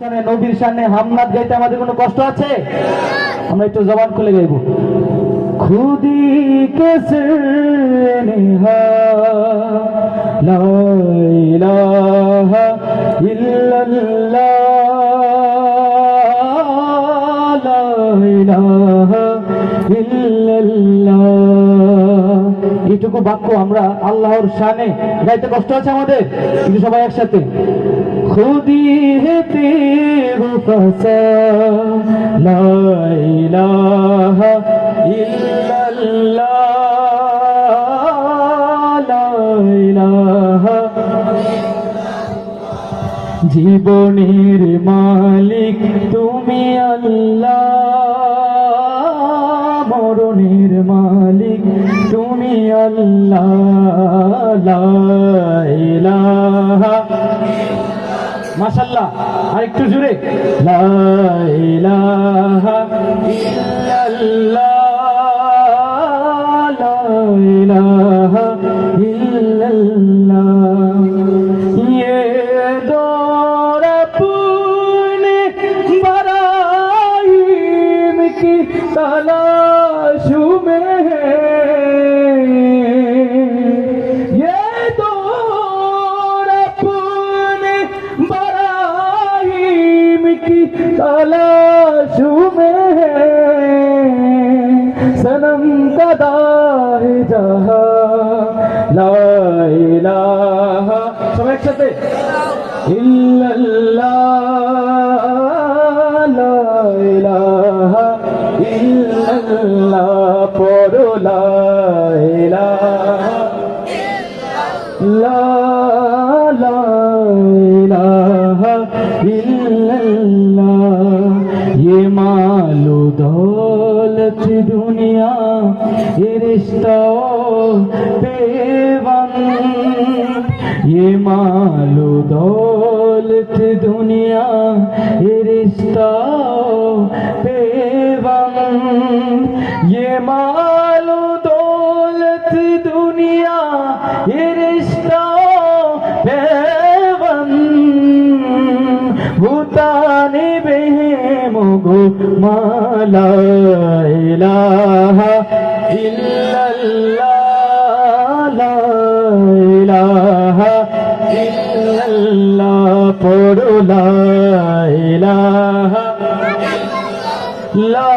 নবীর সামনে হামনাত গাইতে আমাদের কোনো কষ্ট আছে? আমরা একটু জবান খুলে গাইব। খুদি কেসে নেহা লা ইলাহা ইল্লাল্লাহ লা ইলাহা ইল্লাল্লাহ। এইটুকু বাক্য আমরা আল্লাহর শানে গাইতে কষ্ট আছে আমাদের? কিন্তু সবাই একসাথে খুদি है तेरे फसा ला इलाहा इल्लल्लाह ला इलाहा জীবনের মালিক তুমি আল্লাহ, মরণের মালিক তুমি আল্লাহ, লা ইলাহা মাশাআল্লাহ। আর একটু জোরে লা ইলাহা ইল্লাল্লাহ লা ইলাহা ইল্লাল্লাহ। ये दौर अपने बराईम की तलाश में है, ये दौर अपने की तलाश में है, सनम का दाए जहां ला इलाहा सब एक साथ इल्लल्लाह ला इलाहा इल्लल्लाह पढ़ो ला इलाहा ला ला इलाहा इल्लल्लाह। ये मालो दौलत दुनिया ये रिश्ता पेवंद, ये मालो दौलत दुनिया ये रिश्ता पेवंद, ये मालो दौलत दुनिया ये रिश्ता भूताने बेमगो माला इलाहा इल्लल्लाह ला इलाहा इल्लल्लाह पढ़ो ला इलाहा ला